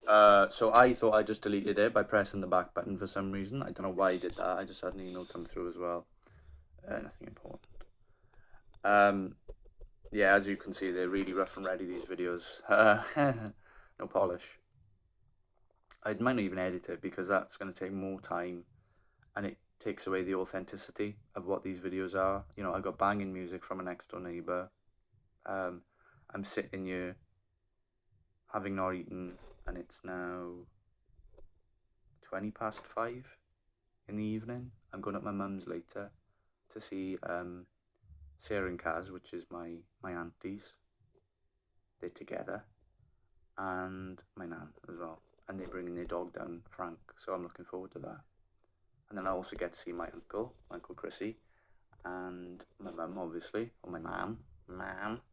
So I thought I just deleted it by pressing the back button for some reason. I don't know why I did that. I just had an email come through as well. Nothing important. Um, yeah, as you can see, they're really rough and ready, these videos. No polish. I might not even edit it because that's going to take more time and it takes away the authenticity of what these videos are. You know, I got banging music from a next door neighbour. Um, I'm sitting here having not eaten, and it's now 5:20 in the evening. I'm going up my mum's later to see Sarah and Kaz, which is my aunties. They're together, and my nan as well. And they're bringing their dog down, Frank. So I'm looking forward to that. And then I also get to see my Uncle Chrissy, and my mum, obviously, or my mam,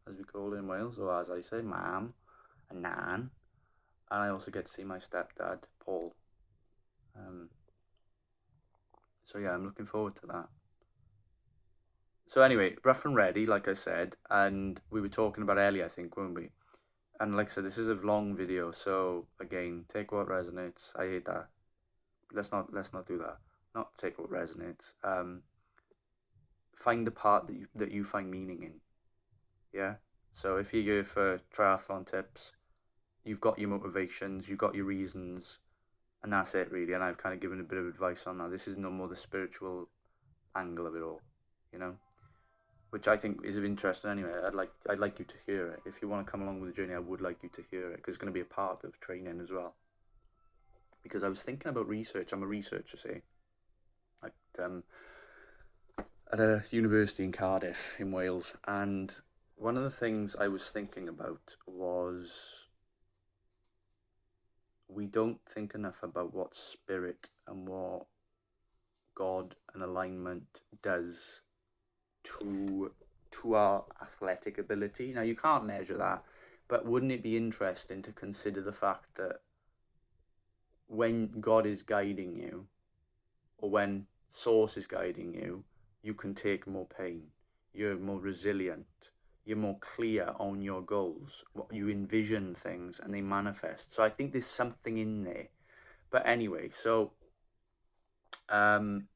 as we call it in Wales, or as I say, mam, and nan. And I also get to see my stepdad, Paul. Um, so yeah, I'm looking forward to that. So anyway, rough and ready, like I said, and we were talking about Ellie, I think, weren't we? And like I said, this is a long video, so again, take what resonates. I hate that. Let's not do that. Not take what resonates. Find the part that you find meaning in. Yeah. So if you're here for triathlon tips, you've got your motivations, you've got your reasons, and that's it really. And I've kind of given a bit of advice on that. This is no more the spiritual angle of it all, you know, which I think is of interest. Anyway, I'd like you to hear it. If you want to come along with the journey, I would like you to hear it because it's going to be a part of training as well. Because I was thinking about research. I'm a researcher, see, like at a university in Cardiff in Wales, and one of the things I was thinking about was we don't think enough about what spirit and what God and alignment does to our athletic ability. Now you can't measure that, but wouldn't it be interesting to consider the fact that when God is guiding you, or when Source is guiding you, you can take more pain. You're more resilient. You're more clear on your goals. You envision things and they manifest. So I think there's something in there. But anyway, so um,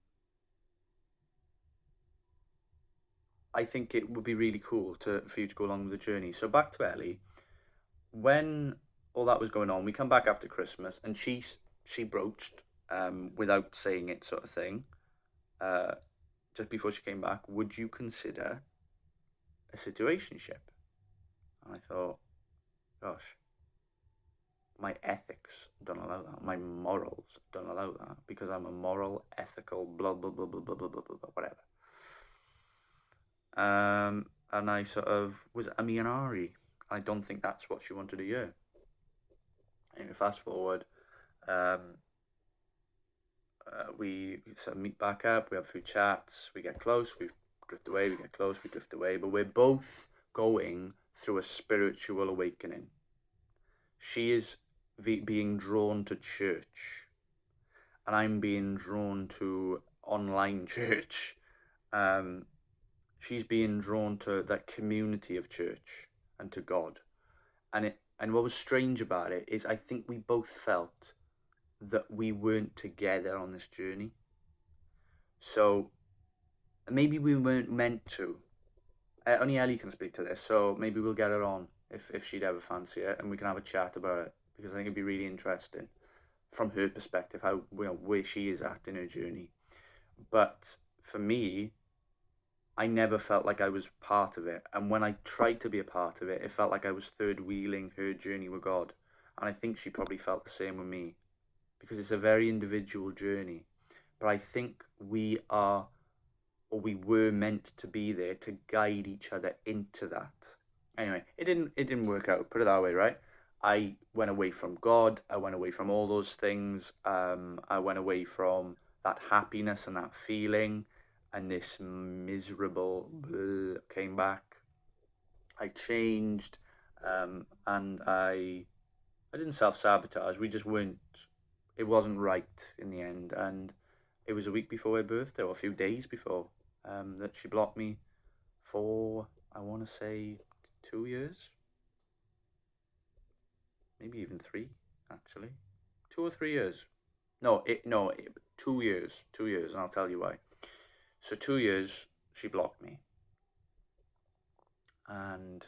I think it would be really cool for you to go along with the journey. So back to Ellie. When all that was going on, we come back after Christmas, and she broached, without saying it, sort of thing, uh, just before she came back. Would you consider a situationship? And I thought, gosh, my ethics don't allow that. My morals don't allow that because I'm a moral, ethical, blah blah blah blah blah blah blah, blah whatever. And I sort of was Ami and Ari. I don't think that's what she wanted to hear. Anyway, fast forward, um, we sort of meet back up. We have a few chats. We get close. We drift away. We get close. We drift away. But we're both going through a spiritual awakening. She is being drawn to church, and I'm being drawn to online church. Um, she's being drawn to that community of church and to God. And what was strange about it is I think we both felt that we weren't together on this journey. So maybe we weren't meant to. Only Ellie can speak to this, so maybe we'll get her on if she'd ever fancy it, and we can have a chat about it because I think it'd be really interesting from her perspective how where she is at in her journey. But for me, I never felt like I was part of it, and when I tried to be a part of it, it felt like I was third wheeling her journey with God, and I think she probably felt the same with me because it's a very individual journey. But I think we are, or we were meant to be there to guide each other into that. Anyway, it didn't work out. Put it that way, right? I went away from God. I went away from all those things. I went away from that happiness and that feeling, and this miserable came back. I changed, and I didn't self sabotage. We just weren't. It wasn't right in the end, and it was a week before her birthday, or a few days before, that she blocked me for, I want to say, 2 years, maybe even three, actually. or 3 years. 2 years. 2 years, and I'll tell you why. So 2 years, she blocked me, and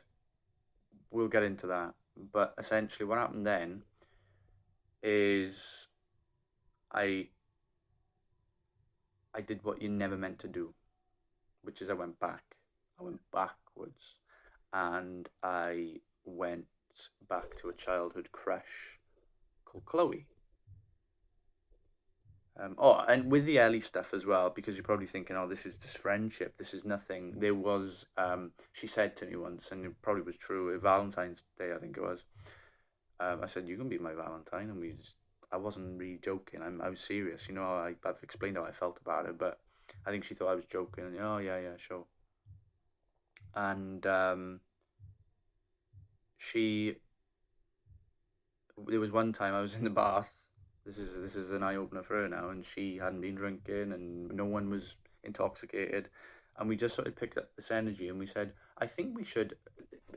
we'll get into that. But essentially, what happened then is I did what you never meant to do, which is I went back. I went backwards, and I went back to a childhood crush called Chloe. And with the Ellie stuff as well, because you're probably thinking, oh, this is just friendship. This is nothing. There was, she said to me once, and it probably was true, Valentine's Day, I think it was. I said, you can be my Valentine. And I wasn't really joking. I was serious. You know, I've explained how I felt about it, but I think she thought I was joking. And, oh, yeah, sure. And there was one time I was in the bath. This is an eye opener for her now, and she hadn't been drinking, and no one was intoxicated, and we just sort of picked up this energy, and we said, I think we should,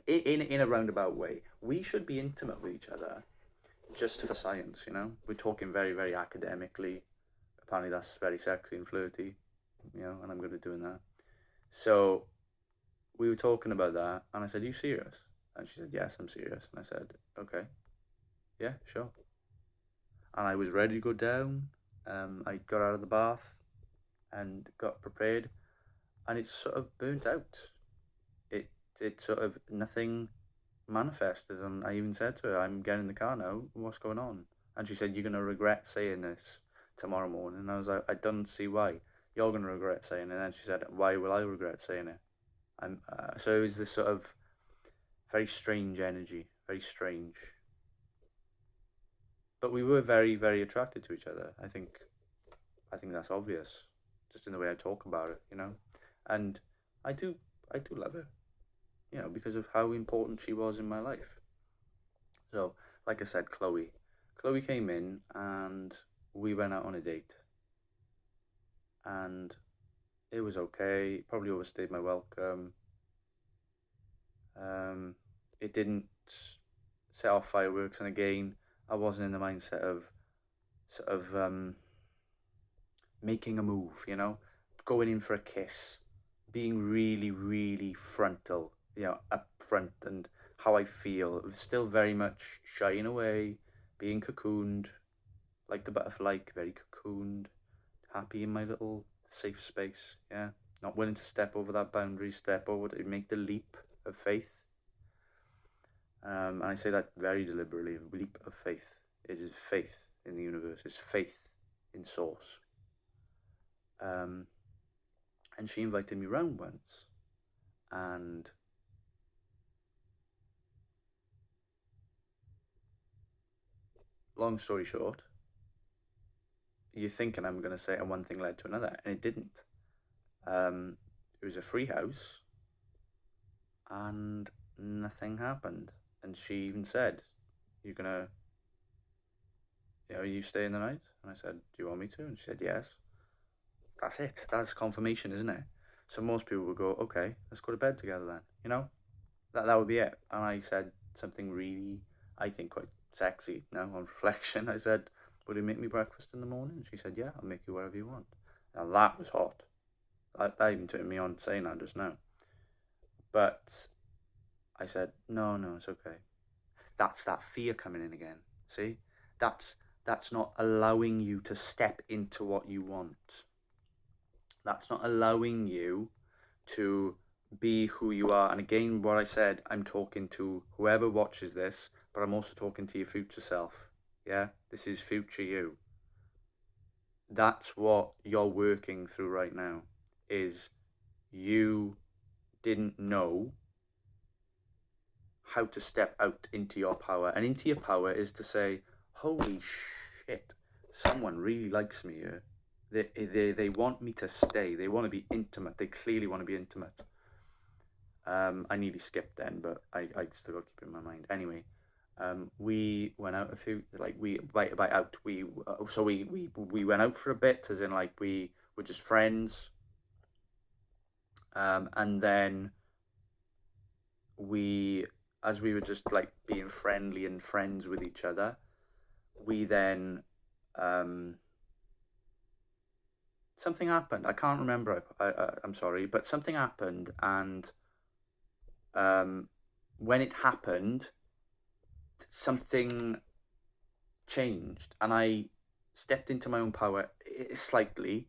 in a roundabout way, we should be intimate with each other, just for science. You know, we're talking very, very academically. Apparently, that's very sexy and flirty, you know, and I'm good at doing that. So we were talking about that, and I said, you serious? And she said, yes, I'm serious. And I said, okay, yeah, sure. And I was ready to go down. I got out of the bath and got prepared, and it sort of burnt out. It sort of nothing manifested, and I even said to her, I'm getting in the car now, what's going on? And she said, you're going to regret saying this tomorrow morning. And I was like, I don't see why. You're going to regret saying it. And then she said, why will I regret saying it? So it was this sort of very strange energy, very strange. But we were very, very attracted to each other. I think that's obvious, just in the way I talk about it, you know. And I do love her, you know, because of how important she was in my life. So, like I said, Chloe came in, and we went out on a date, and it was okay. Probably overstayed my welcome. It didn't set off fireworks, and again, I wasn't in the mindset of sort of making a move, you know, going in for a kiss, being really, really frontal, you know, up front, and how I feel. It was still very much shying away, being cocooned, like the butterfly, very cocooned, happy in my little safe space, yeah. Not willing to step over that boundary, make the leap of faith. And I say that very deliberately, leap of faith. It is faith in the universe, it's faith in source. And she invited me round once, and long story short, you're thinking I'm going to say, and one thing led to another, and it didn't. It was a free house, and nothing happened. And she even said, you're gonna, you know, you staying the night? And I said, do you want me to? And she said, yes. That's it. That's confirmation, isn't it? So most people would go, okay, let's go to bed together then, you know? That would be it. And I said something really, I think, quite sexy now on reflection. I said, would you make me breakfast in the morning? And she said, yeah, I'll make you whatever you want. Now that was hot. That even turned me on saying that just now. But I said, no, it's okay. That's that fear coming in again. See? That's not allowing you to step into what you want. That's not allowing you to be who you are. And again, what I said, I'm talking to whoever watches this, but I'm also talking to your future self. Yeah? This is future you. That's what you're working through right now, is you didn't know how to step out into your power. And into your power is to say, holy shit, someone really likes me here. They want me to stay. They want to be intimate. They clearly want to be intimate. I nearly skipped then, but I still got to keep it in my mind. Anyway, we went out we went out for a bit, as in like we were just friends. And then as we were just like being friendly and friends with each other, we then something happened. I can't remember. I'm sorry, but something happened, and when it happened, something changed, and I stepped into my own power slightly,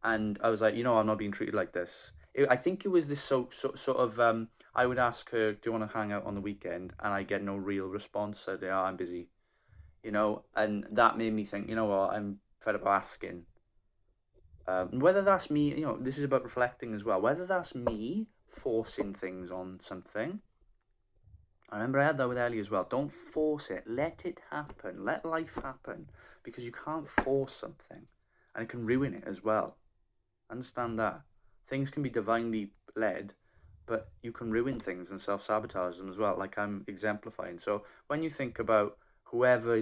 and I was like, I'm not being treated like this. I think it was this sort of. I would ask her, "Do you want to hang out on the weekend?" And I get no real response. So yeah, I'm busy, and that made me think, what, I'm fed up asking. Whether that's me, this is about reflecting as well. Whether that's me forcing things on something. I remember I had that with Ellie as well. Don't force it. Let it happen. Let life happen. Because you can't force something. And it can ruin it as well. Understand that. Things can be divinely led, but you can ruin things and self-sabotage them as well, like I'm exemplifying. So when you think about whoever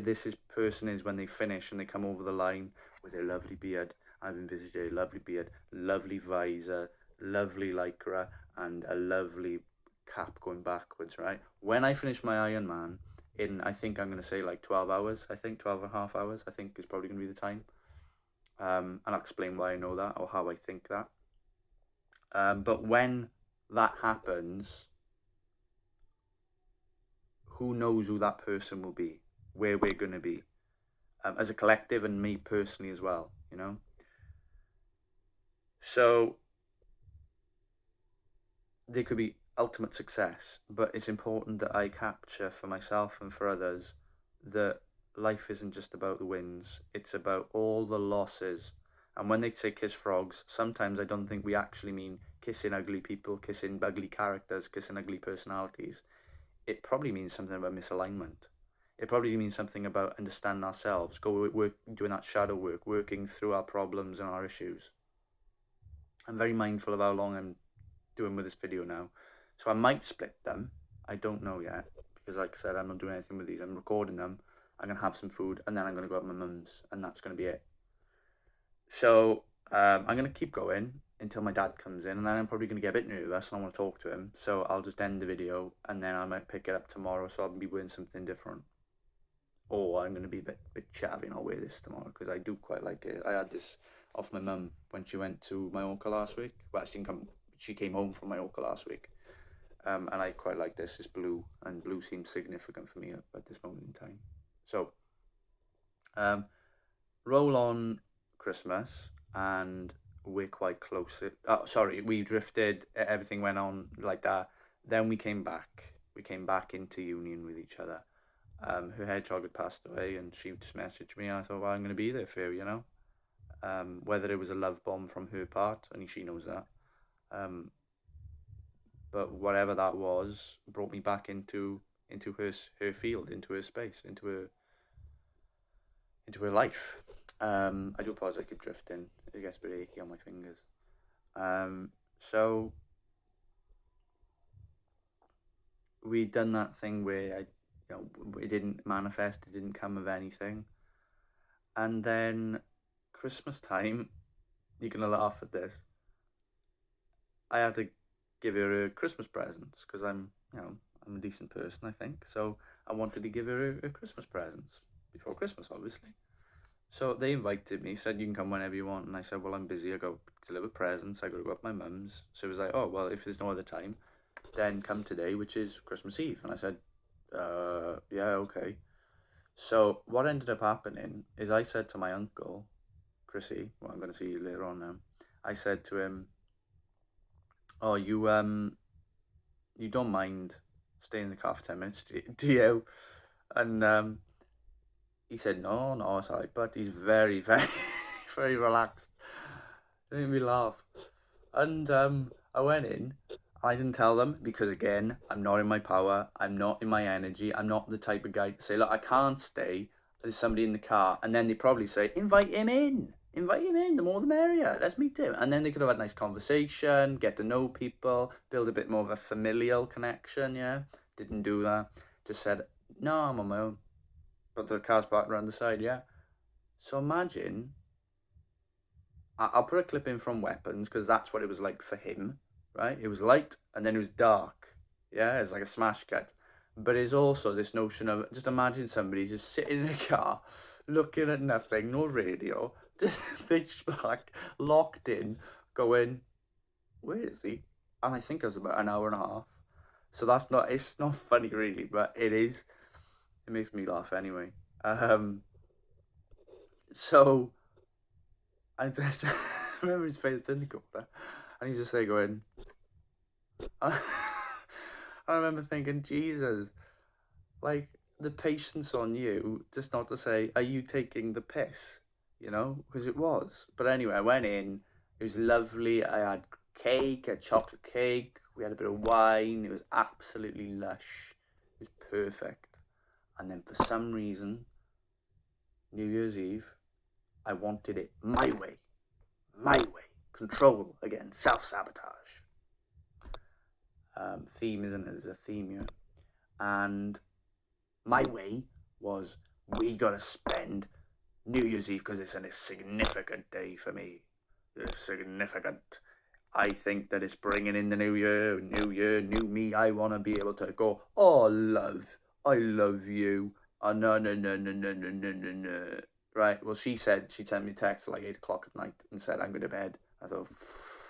person is when they finish and they come over the line with their lovely beard, I've envisaged a lovely beard, lovely visor, lovely lycra, and a lovely cap going backwards, right? When I finish my Ironman I think I'm going to say like 12 hours, I think 12 and a half hours, I think is probably going to be the time. And I'll explain why I know that or how I think that. But when that happens, who knows who that person will be, where we're going to be, as a collective and me personally as well, So there could be ultimate success, but it's important that I capture for myself and for others that life isn't just about the wins, it's about all the losses. And when they say kiss frogs, sometimes I don't think we actually mean kissing ugly people, kissing ugly characters, kissing ugly personalities. It probably means something about misalignment. It probably means something about understanding ourselves, doing that shadow work, working through our problems and our issues. I'm very mindful of how long I'm doing with this video now, so I might split them. I don't know yet, because like I said, I'm not doing anything with these. I'm recording them, I'm going to have some food, and then I'm going to go up to my mum's, and that's going to be it. So I'm going to keep going until my dad comes in, and then I'm probably going to get a bit nervous and I want to talk to him, so I'll just end the video, and then I might pick it up tomorrow, so I'll be wearing something different. Or I'm going to be a bit chavvy and I'll wear this tomorrow, because I do quite like it. I had this off my mum when she went to Mallorca last week. Well, she came home from Mallorca last week. And I quite like this. It's blue, and blue seems significant for me at this moment in time. So, roll on Christmas, and we're quite close. Sorry, we drifted. Everything went on like that. Then we came back. We came back into union with each other. Her hedgehog had passed away, and she just messaged me, and I thought, well, I'm going to be there for you, whether it was a love bomb from her part, and she knows that. But whatever that was, brought me back into her field, into her space, into her life. I do apologize, I keep drifting. It gets a bit achy on my fingers. So we'd done that thing where it didn't manifest, it didn't come of anything. And then Christmas time, you're gonna laugh at this, I had to give her a Christmas presents, because I'm a decent person, I think. So I wanted to give her a Christmas presents before Christmas, obviously. So they invited me, said you can come whenever you want, and I said, well, I'm busy, I go deliver presents, I got to go up my mum's. So it was like, oh, well, if there's no other time, then come today, which is Christmas Eve. And I said, yeah, okay. So what ended up happening is I said to my uncle, Chrissy, well, I'm going to see you later on now, I said to him, oh, you don't mind staying in the car for 10 minutes, do you? And he said, no, it's all right, but he's very, very, very relaxed. It made me laugh. And I went in, I didn't tell them, because again, I'm not in my power, I'm not in my energy, I'm not the type of guy to say, look, I can't stay, there's somebody in the car, and then they probably say, invite him in, the more the merrier, let's meet him. And then they could have had a nice conversation, get to know people, build a bit more of a familial connection, yeah? Didn't do that, just said, no, I'm on my own. But the car's parked around the side, yeah? So imagine, I'll put a clip in from Weapons, because that's what it was like for him, right? It was light, and then it was dark, yeah? It was like a smash cut. But it's also this notion of, just imagine somebody just sitting in a car, looking at nothing, no radio, just pitch black, locked in, going, where is he? And I think it was about an hour and a half. So it's not funny really, but it is. It makes me laugh anyway. So I just remember his face in the corner, and he's just like going. I remember thinking, Jesus, like the patience on you, just not to say, are you taking the piss? You know, because it was. But anyway, I went in. It was lovely. I had cake, a chocolate cake. We had a bit of wine. It was absolutely lush. It was perfect. And then for some reason, New Year's Eve, I wanted it my way. My way. Control again. Self-sabotage. Theme, isn't it? There's a theme here. And my way was, we gotta spend New Year's Eve because it's a significant day for me. It's significant. I think that it's bringing in the new year, new me. I want to be able to go, oh, love, I love you. Oh, no, no, no, no, no, no, no, no, no. Right, well, she sent me a text at like 8 o'clock at night and said, I'm going to bed. I thought,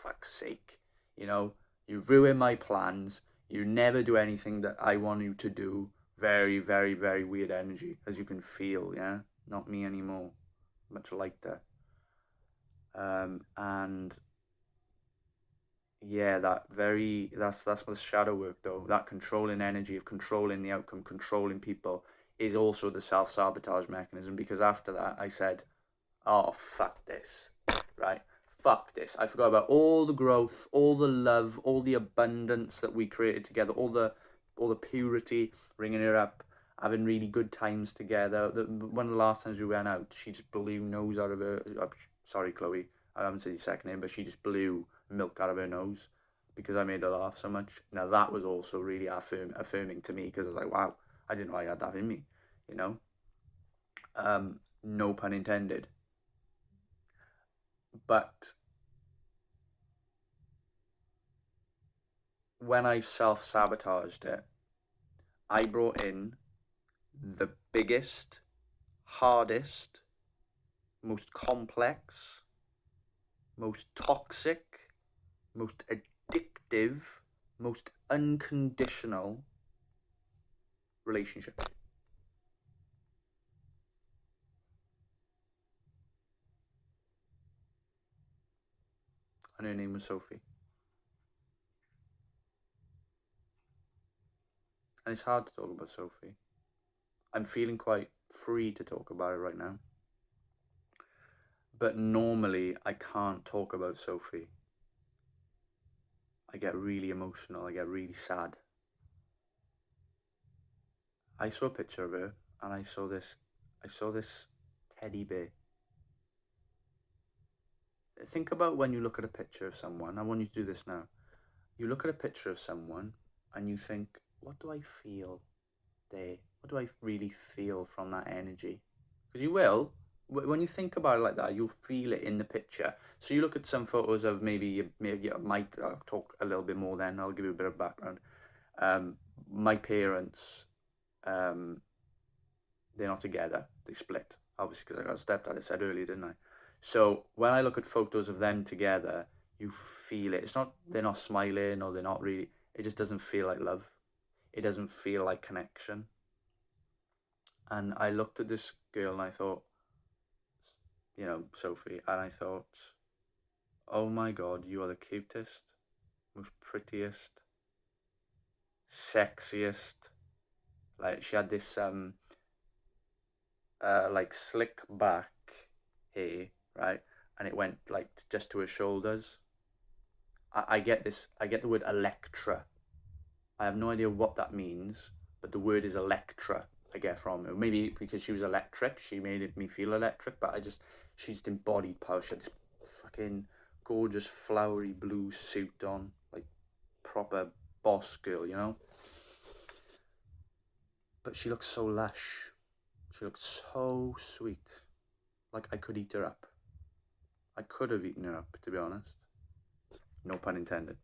fuck's sake, you ruin my plans. You never do anything that I want you to do. Very, very, very weird energy, as you can feel, yeah? Not me anymore. Much lighter. And yeah, that's what the shadow work though. That controlling energy of controlling the outcome, controlling people, is also the self-sabotage mechanism, because after that I said, oh, fuck this, right? Fuck this. I forgot about all the growth, all the love, all the abundance that we created together, all the purity, ringing her up, having really good times together. One of the last times we went out, she just blew nose out of her. Sorry, Chloe, I haven't said your second name, but she just blew milk out of her nose because I made her laugh so much. Now that was also really affirming to me, because I was like, wow, I didn't know I had that in me, you know. No pun intended. But when I self-sabotaged it, I brought in the biggest, hardest, most complex, most toxic, most addictive, most unconditional relationship. And her name was Sophie. And it's hard to talk about Sophie. I'm feeling quite free to talk about it right now. But normally I can't talk about Sophie. I get really emotional, I get really sad. I saw a picture of her and I saw this teddy bear. Think about when you look at a picture of someone. I want you to do this now. You look at a picture of someone and you think, what do I feel there? What do I really feel from that energy? Because you will. When you think about it like that, you'll feel it in the picture. So you look at some photos of maybe I'll talk a little bit more then. I'll give you a bit of background. My parents, they're not together. They split, obviously, because I got a stepdad. I said earlier, didn't I? So when I look at photos of them together, you feel it. It's not, they're not smiling or they're not really. It just doesn't feel like love. It doesn't feel like connection. And I looked at this girl and I thought, Sophie, and I thought, oh my God, you are the cutest, most prettiest, sexiest. Like, she had this like slick back hair, right, and it went like just to her shoulders. I get this. I get the word Electra. I have no idea what that means, but the word is Electra. I get from her. Maybe because she was electric, she made me feel electric. But she just embodied power. She had this fucking gorgeous flowery blue suit on, like proper boss girl, you know. But she looked so lush. She looked so sweet. Like I could eat her up. I could have eaten her up, to be honest. No pun intended.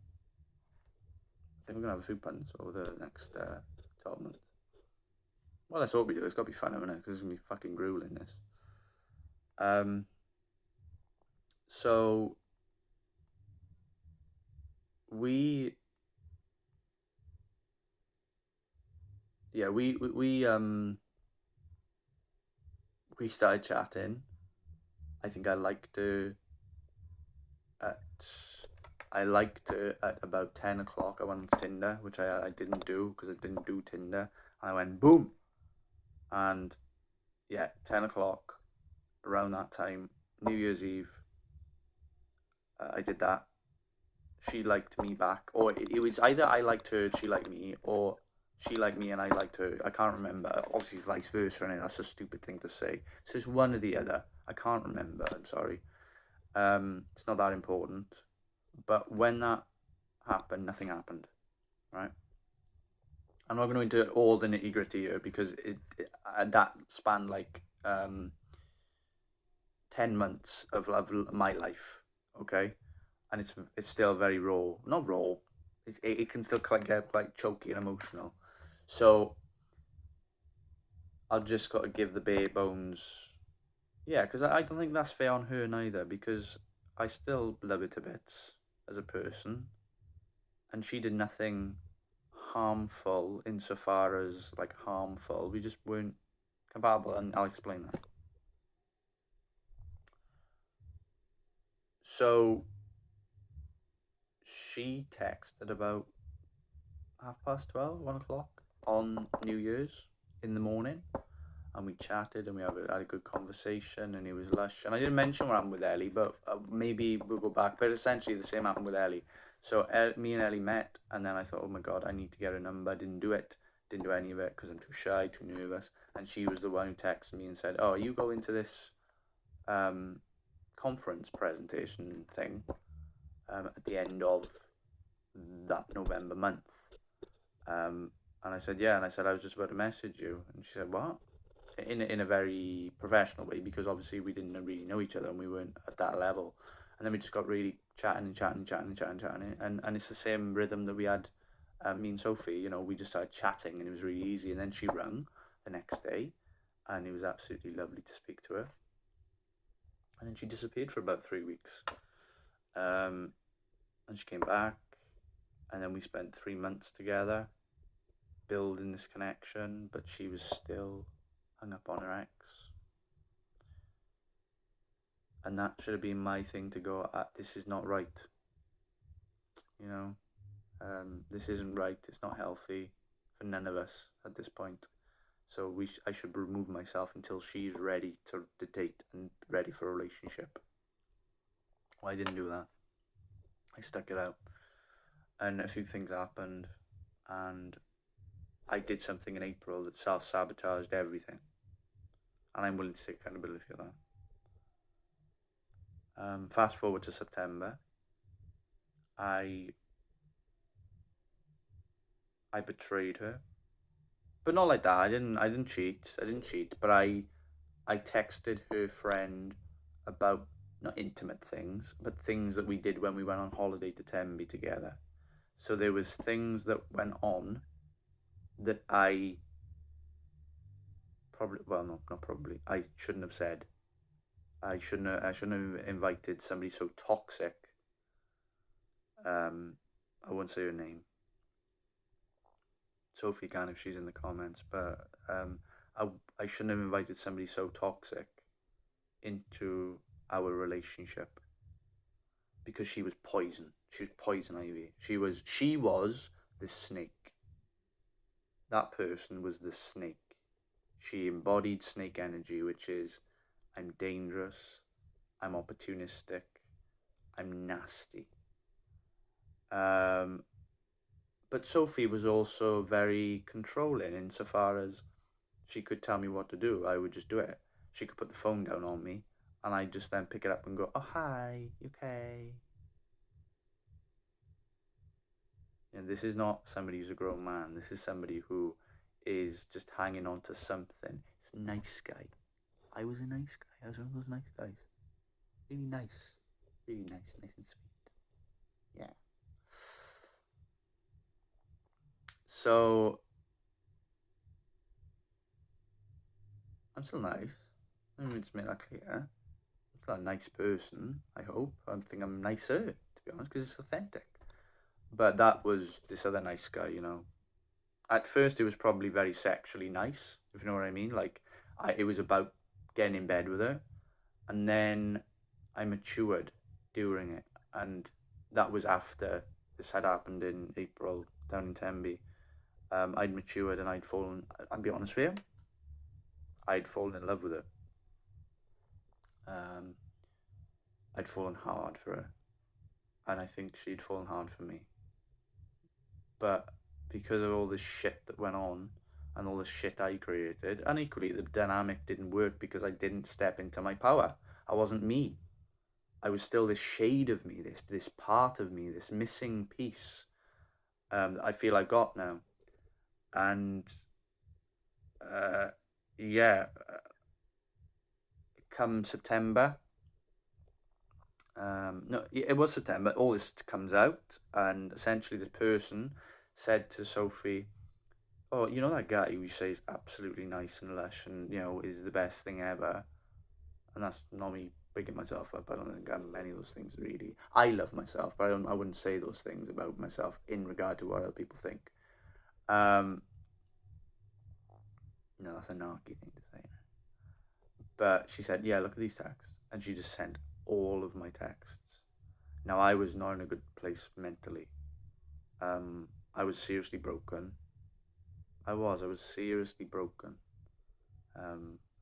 I think we're gonna have a few puns over the next 12 months. Well, let's hope we do. It's got to be fun, isn't it? Because it's going to be fucking grueling, this. Um, so we, yeah, we started chatting. I think at I liked her at about 10 o'clock. I went on Tinder, which I didn't do because I didn't do Tinder. And I went boom, and yeah, 10 o'clock around that time, New Year's Eve. I did that. She liked me back, or it was either I liked her, she liked me, or she liked me and I liked her. I can't remember. Obviously, vice versa, and that's a stupid thing to say. So it's one or the other. I can't remember. I'm sorry. It's not that important. But when that happened, nothing happened, right? I'm not going to into all the nitty gritty here because that spanned like 10 months of my life, okay, and it's still very raw, not raw. It can still get quite choky and emotional, so I've just got to give the bare bones, yeah, because I don't think that's fair on her neither because I still love her to bits as a person, and she did nothing harmful insofar as like harmful. We just weren't compatible, and I'll explain that. So she texted about 12:30, 1 o'clock on New Year's in the morning, and we chatted and we had a good conversation, and it was lush. And I didn't mention what happened with Ellie, but maybe we'll go back. But essentially, the same happened with Ellie. So me and Ellie met, and then I thought, oh my god, I need to get her number. I didn't do it. Didn't do any of it because I'm too shy, too nervous. And she was the one who texted me and said, "Oh, you go into this conference presentation thing at the end of that November month." And I said, "Yeah." And I said, "I was just about to message you." And she said, "What?" In a very professional way, because obviously we didn't really know each other and we weren't at that level. And then we just got really chatting and chatting and chatting and chatting and chatting. And it's the same rhythm that we had, me and Sophie. You know, we just started chatting and it was really easy. And then she rang the next day, and it was absolutely lovely to speak to her. And then she disappeared for about 3 weeks. And she came back, and then we spent 3 months together building this connection, but she was still hung up on her ex. And that should have been my thing to go, this is not right. You know, this isn't right. It's not healthy for none of us at this point. So I should remove myself until she's ready to date and ready for a relationship. Well, I didn't do that. I stuck it out. And a few things happened, and I did something in April that self-sabotaged everything. And I'm willing to take accountability for that. Fast forward to September. I betrayed her, but not like that. I didn't cheat. But I texted her friend about not intimate things, but things that we did when we went on holiday to Tenby together. So there was things that went on that I probably, well, not probably, I shouldn't have said. I shouldn't have invited somebody so toxic. I won't say her name. Sophie can if she's in the comments, but I shouldn't have invited somebody so toxic into our relationship because she was poison. She was poison ivy. She was the snake. That person was the snake. She embodied snake energy, which is I'm dangerous, I'm opportunistic, I'm nasty. But Sophie was also very controlling insofar as she could tell me what to do. I would just do it. She could put the phone down on me, and I'd just then pick it up and go, "Oh, hi, you okay?" And this is not somebody who's a grown man. This is somebody who is just hanging on to something. It's a nice guy. I was a nice guy. I was one of those nice guys. Really nice. Really nice. Nice and sweet. Yeah. So I'm still nice. Let me just make that clear. I'm still a nice person, I hope. I think I'm nicer, to be honest, because it's authentic. But that was this other nice guy, you know. At first, it was probably very sexually nice, if you know what I mean. Like, it was about getting in bed with her. And then I matured during it. And that was after this had happened in April down in Tenby. I'd matured and I'd fallen, I'll be honest with you, I'd fallen in love with her. Um, I'd fallen hard for her. And I think she'd fallen hard for me. But because of all this shit that went on and all the shit I created, and equally the dynamic didn't work because I didn't step into my power. I wasn't me. I was still this shade of me, this part of me, this missing piece that I feel I got now. And yeah, come September, no, it was September. All this comes out, and essentially, this person said to Sophie, "Oh, you know that guy who you say is absolutely nice and lush, and you know is the best thing ever." And that's not me bigging myself up. I don't think I'm any of those things really. I love myself, but I wouldn't say those things about myself in regard to what other people think. Um, no, that's a narky thing to say. But she said, "Yeah, look at these texts," and she just sent all of my texts. Now I was not in a good place mentally. I was seriously broken. I was seriously broken.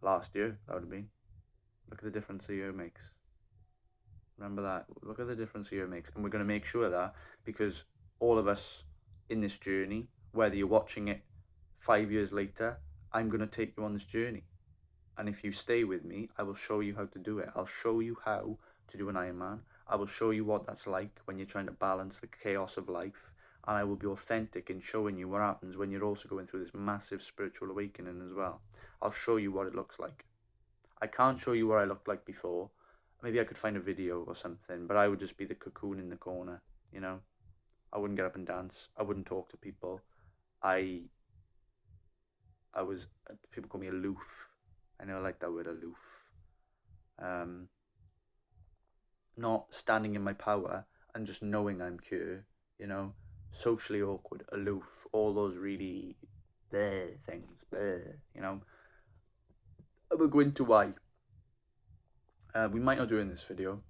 Last year that would have been. Look at the difference a year makes. Remember that. Look at the difference a year makes, and we're going to make sure of that because all of us in this journey, whether you're watching it 5 years later, I'm going to take you on this journey. And if you stay with me, I will show you how to do it. I'll show you how to do an Ironman. I will show you what that's like when you're trying to balance the chaos of life. And I will be authentic in showing you what happens when you're also going through this massive spiritual awakening as well. I'll show you what it looks like. I can't show you what I looked like before. Maybe I could find a video or something, but I would just be the cocoon in the corner, you know? I wouldn't get up and dance. I wouldn't talk to people. I was, people call me aloof. I never liked that word aloof. Not standing in my power and just knowing I'm pure, you know, socially awkward, aloof, all those really there things, there, you know. I will go into why. We might not do it in this video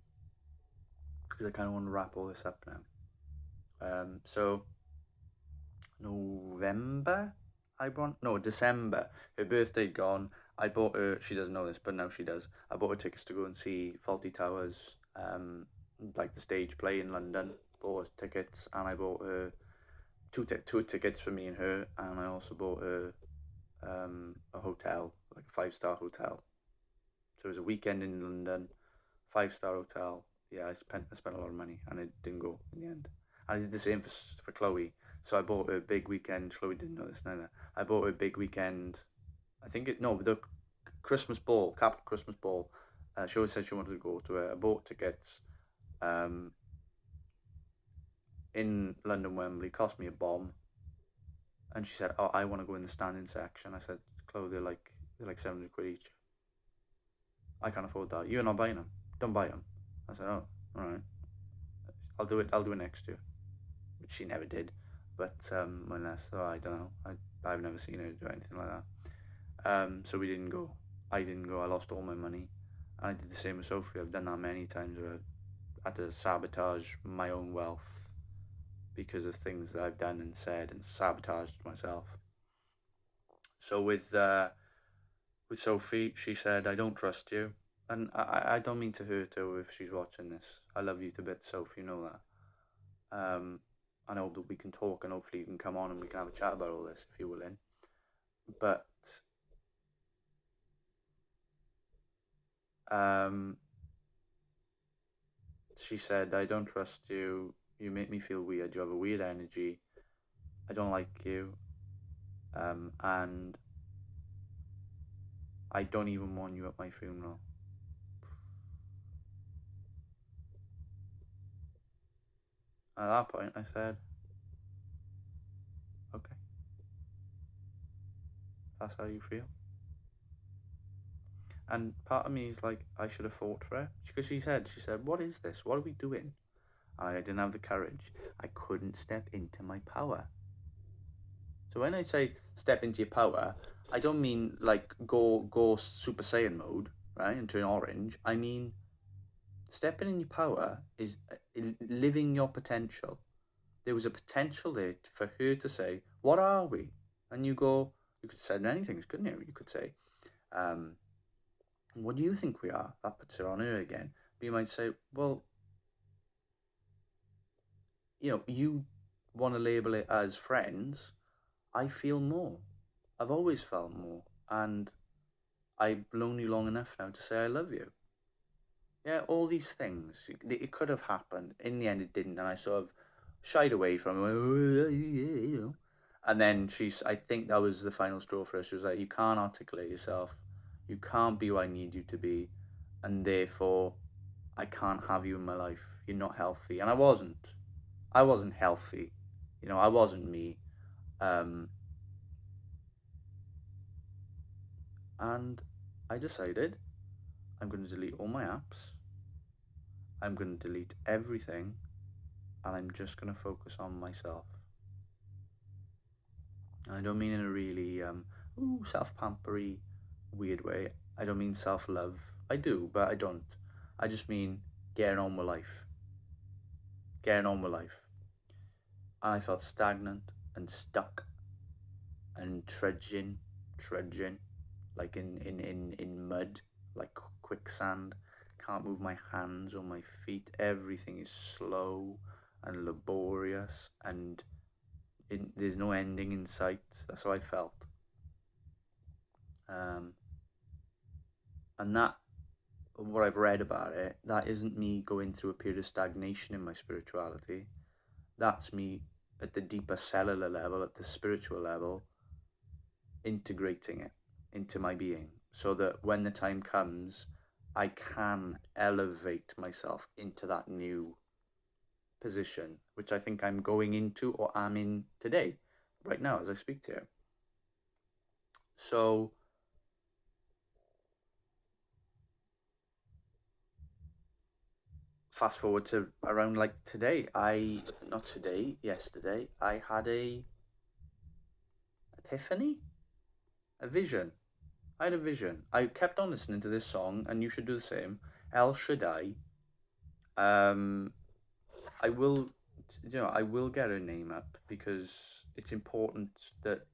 because I kind of want to wrap all this up now. So November, December. Her birthday gone. I bought her. She doesn't know this, but now she does. I bought her tickets to go and see Fawlty Towers, like the stage play in London. Bought her tickets, and I bought her two tickets for me and her, and I also bought her a hotel, like a 5-star hotel. So it was a weekend in London, 5-star hotel. Yeah, I spent a lot of money, and it didn't go in the end. I did the same for Chloe. So I bought her a big weekend. Chloe didn't know this neither. I bought her a big weekend. I think the Christmas ball, Capital Christmas ball. She always said she wanted to go to it. I bought tickets. In London Wembley, cost me a bomb. And she said, "Oh, I want to go in the standing section." I said, "Chloe, they're like 700 quid each. I can't afford that. You're not buying them. Don't buy them." I said, "Oh, all right. I'll do it. I'll do it next year." Which she never did. But I don't know. I've never seen her do anything like that. So we didn't go. I didn't go. I lost all my money. And I did the same with Sophie. I've done that many times where I had to sabotage my own wealth because of things that I've done and said and sabotaged myself. So with Sophie, she said, "I don't trust you." And I don't mean to hurt her if she's watching this. I love you to bits, Sophie, you know that. I hope that we can talk and hopefully you can come on and we can have a chat about all this if you're willing. But she said, "I don't trust you. You make me feel weird. You have a weird energy. I don't like you. And I don't even want you at my funeral." At that point, I said, "Okay, that's how you feel. And part of me is like, I should have fought for it. Because she said, what is this? What are we doing? I didn't have the courage. I couldn't step into my power. So when I say step into your power, I don't mean like go Super Saiyan mode, right, and turn orange. I mean stepping in your power is living your potential. There was a potential there for her to say, "What are we?" And you go, you could say many things, couldn't you? You could say, "What do you think we are?" That puts her on her again. But you might say, "Well, you want to label it as friends. I feel more. I've always felt more, and I've known you long enough now to say I love you." Yeah, all these things. It could have happened. In the end, it didn't, and I sort of shied away from it. And then I think that was the final straw for her. She was like, "You can't articulate yourself. You can't be what I need you to be, and therefore, I can't have you in my life. You're not healthy." And I wasn't. I wasn't healthy. I wasn't me. Um, and I decided I'm going to delete all my apps. I'm going to delete everything, and I'm just going to focus on myself. And I don't mean in a really self-pampery, weird way. I don't mean self-love. I do, but I don't. I just mean getting on with life. Getting on with life. And I felt stagnant and stuck and trudging, like in mud, like quicksand. Can't move my hands or my feet. Everything is slow and laborious, and there's no ending in sight. That's how I felt. Um, and that, what I've read about it, that isn't me going through a period of stagnation in my spirituality. That's me at the deeper cellular level, at the spiritual level, integrating it into my being so that when the time comes, I can elevate myself into that new position, which I think I'm going into or am in today, right now, as I speak to you. So, fast forward to around like today, not today, yesterday, I had a epiphany, a vision. I had a vision. I kept on listening to this song, and you should do the same. El Shaddai. Um, I will, I will get her name up because it's important that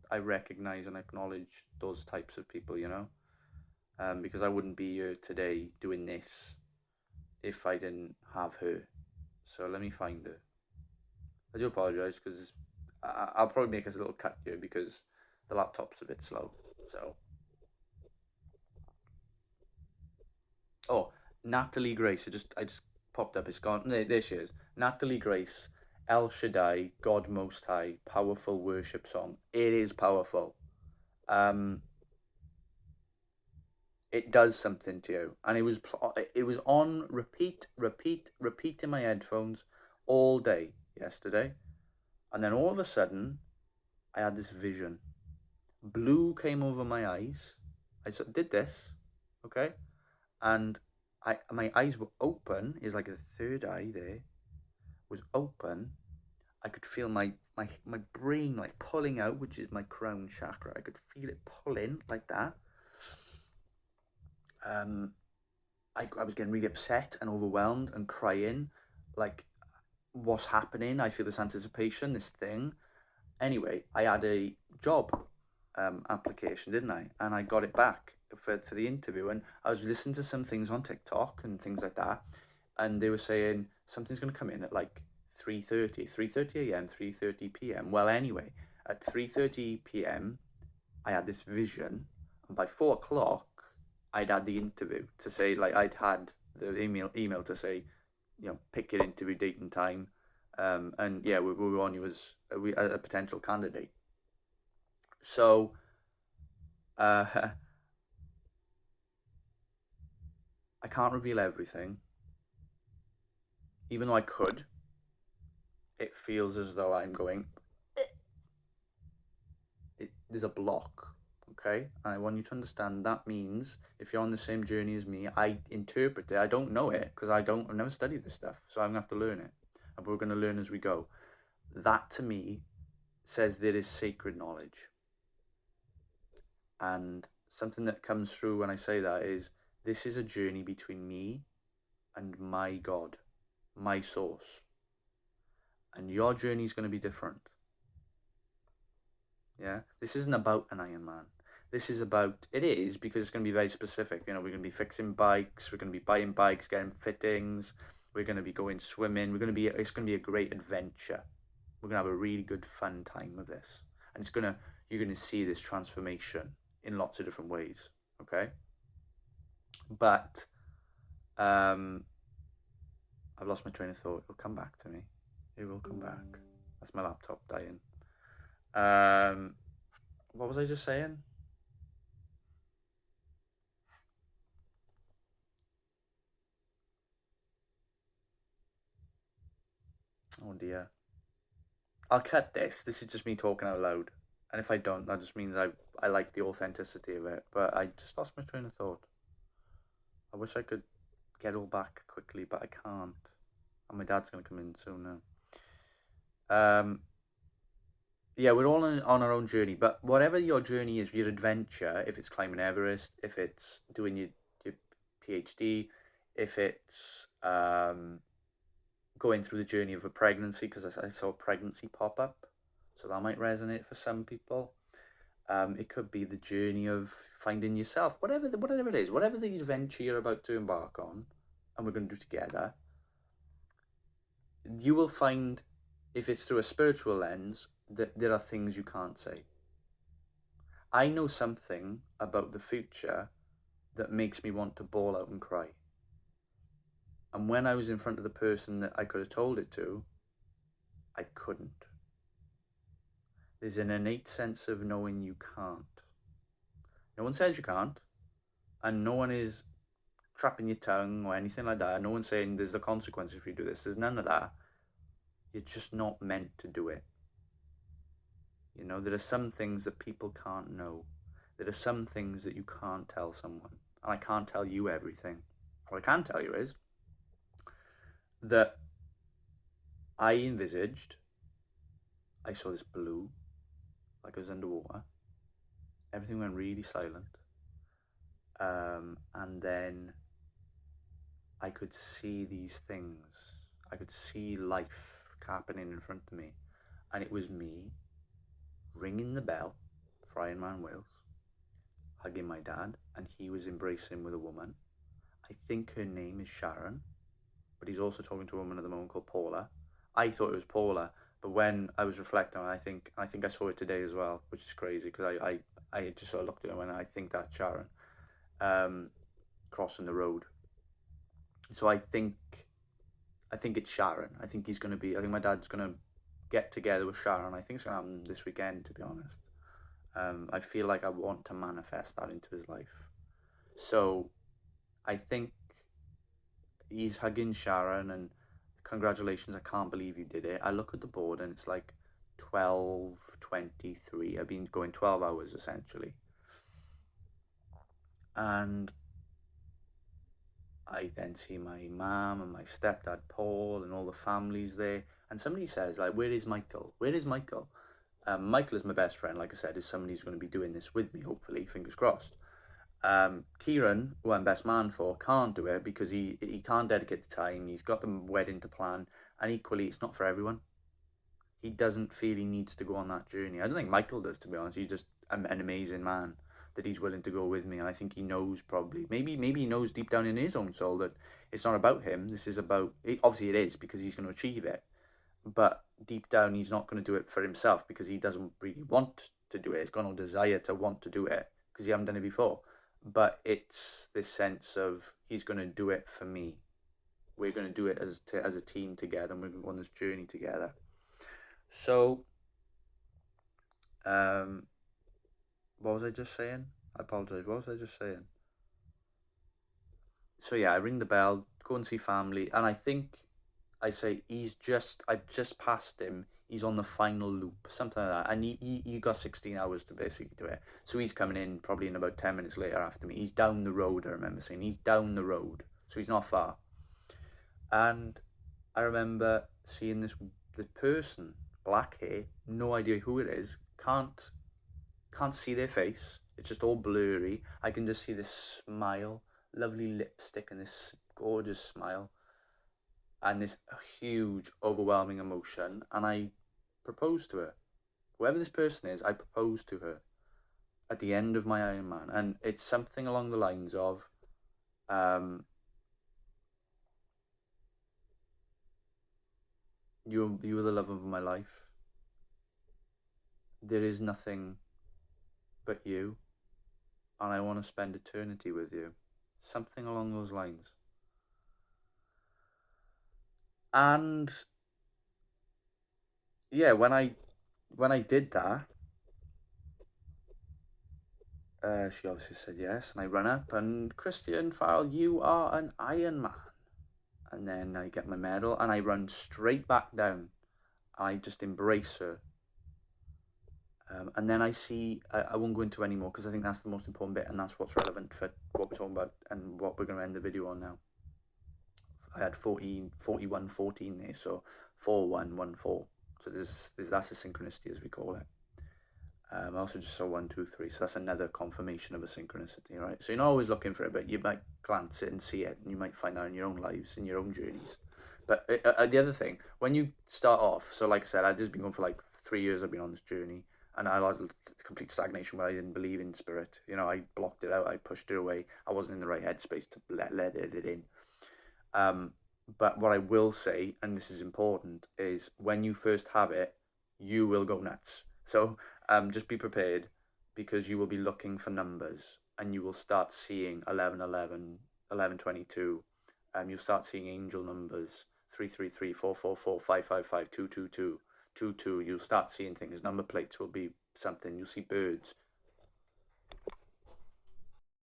I recognize and acknowledge those types of people, because I wouldn't be here today doing this if I didn't have her. So let me find her. I do apologize because I'll probably make us a little cut here because the laptop's a bit slow. So, oh, Natalie Grace. I just popped up. It's gone. There she is. Natalie Grace, El Shaddai, God Most High, powerful worship song. It is powerful. Um, it does something to you, and it was on repeat in my headphones all day yesterday, and then all of a sudden I had this vision. Blue came over my eyes. Did this, okay, and my eyes were open. Is like the third eye there was open. I could feel my brain like pulling out, which is my crown chakra. I could feel it pulling like that. Um, I was getting really upset and overwhelmed and crying, like, what's happening? I feel this anticipation, this thing. Anyway, I had a job application, didn't I? And I got it back for the interview. And I was listening to some things on TikTok and things like that. And they were saying something's going to come in at like 3:30 a.m., 3:30 p.m. Well, anyway, at 3:30 p.m., I had this vision. And by 4 o'clock, I'd had the interview to say, like, I'd had the email to say, pick your interview date and time. And yeah, we were on you as a potential candidate. So, uh, I can't reveal everything. Even though I could, it feels as though I'm going, there's a block. Okay, and I want you to understand that means if you're on the same journey as me, I interpret it. I don't know it because I've never studied this stuff, so I'm gonna have to learn it, and we're gonna learn as we go. That to me says there is sacred knowledge, and something that comes through when I say that is this is a journey between me and my God, my source, and your journey is going to be different. Yeah, this isn't about an Iron Man. This is about, it is because it's going to be very specific. You know, we're going to be fixing bikes, we're going to be buying bikes, getting fittings, we're going to be going swimming, it's going to be a great adventure. We're going to have a really good fun time with this. And you're going to see this transformation in lots of different ways. Okay. But, I've lost my train of thought. It'll come back to me. It will come back. That's my laptop dying. What was I just saying? Oh dear. I'll cut this. This is just me talking out loud. And if I don't, that just means I like the authenticity of it. But I just lost my train of thought. I wish I could get all back quickly, but I can't. And my dad's going to come in soon now. Yeah, we're all on our own journey. But whatever your journey is, your adventure, if it's climbing Everest, if it's doing your PhD, if it's going through the journey of a pregnancy, because I saw pregnancy pop up, so that might resonate for some people. It could be the journey of finding yourself, whatever it is, whatever the adventure you're about to embark on, and we're going to do together. You will find, if it's through a spiritual lens, that there are things you can't say. I know something about the future that makes me want to bawl out and cry. And when I was in front of the person that I could have told it to, I couldn't. There's an innate sense of knowing you can't. No one says you can't, and no one is trapping your tongue or anything like that. No one's saying there's the consequence if you do this. There's none of that. You're just not meant to do it. You know, there are some things that people can't know. There are some things that you can't tell someone. And I can't tell you everything. What I can tell you is that I saw this blue, like I was underwater. Everything went really silent. And then I could see these things. I could see life happening in front of me. And it was me ringing the bell for Ironman Wales, hugging my dad, and he was embracing with a woman. I think her name is Sharon, but he's also talking to a woman at the moment called Paula. I thought it was Paula, but when I was reflecting on it, I think I saw it today as well, which is crazy because I just sort of looked at her and I think that's Sharon, crossing the road. So I think it's Sharon. I think my dad's gonna get together with Sharon. I think it's gonna happen this weekend, to be honest. I feel like I want to manifest that into his life. So I think he's hugging Sharon and congratulations, I can't believe you did it. I look at the board and it's like 12:23. I've been going 12 hours essentially. And I then see my mum and my stepdad Paul and all the families there. And somebody says, like, where is Michael? Where is Michael? Michael is my best friend, like I said, is somebody who's going to be doing this with me, hopefully, fingers crossed. Kieran, who I'm best man for, can't do it because he can't dedicate the time. He's got the wedding to plan, and equally, it's not for everyone. He doesn't feel he needs to go on that journey. I don't think Michael does, to be honest. He's just an amazing man that he's willing to go with me, and I think he knows probably, maybe he knows deep down in his own soul that it's not about him. This is about, obviously it is because he's going to achieve it, but deep down he's not going to do it for himself because he doesn't really want to do it. He's got no desire to want to do it because he hasn't done it before. But it's this sense of he's going to do it for me. We're going to do it as a team together, and we're going to go on this journey together. So, what was I just saying? I apologize. What was I just saying? So yeah, I ring the bell, go and see family, and I think I say I've just passed him. He's on the final loop, something like that. And he got 16 hours to basically do it. So he's coming in probably in about 10 minutes later after me. He's down the road, I remember saying. He's down the road. So he's not far. And I remember seeing this person, black hair, no idea who it is, can't see their face. It's just all blurry. I can just see this smile, lovely lipstick and this gorgeous smile and this huge overwhelming emotion, and I proposed to her. Whoever this person is, I proposed to her at the end of my Ironman, and it's something along the lines of, you are the love of my life. There is nothing but you, and I want to spend eternity with you. Something along those lines. And yeah, when I did that, she obviously said yes, and I run up, and Christian Farrell, you are an Ironman. And then I get my medal, and I run straight back down. I just embrace her. And then I see, I won't go into any more because I think that's the most important bit, and that's what's relevant for what we're talking about and what we're going to end the video on now. I had 14, 41, 14 there, so 4, 1, 1, 4. So that's a synchronicity, as we call it. I also just saw 1, 2, 3, so that's another confirmation of a synchronicity, right? So you're not always looking for it, but you might glance it and see it, and you might find out in your own lives, in your own journeys. But the other thing, when you start off, so like I said, I've just been going for like 3 years. I've been on this journey, and I had complete stagnation where I didn't believe in spirit. You know, I blocked it out, I pushed it away. I wasn't in the right headspace to let it in. But what I will say, and this is important, is when you first have it, you will go nuts. So just be prepared, because you will be looking for numbers, and you will start seeing 11, 11, 11, 22. You'll start seeing angel numbers, 3, 3, 3, 4, 4, 4, 5, 5, 5, 2, 2, 2, 2, 2. You'll start seeing things. Number plates will be something. You'll see birds.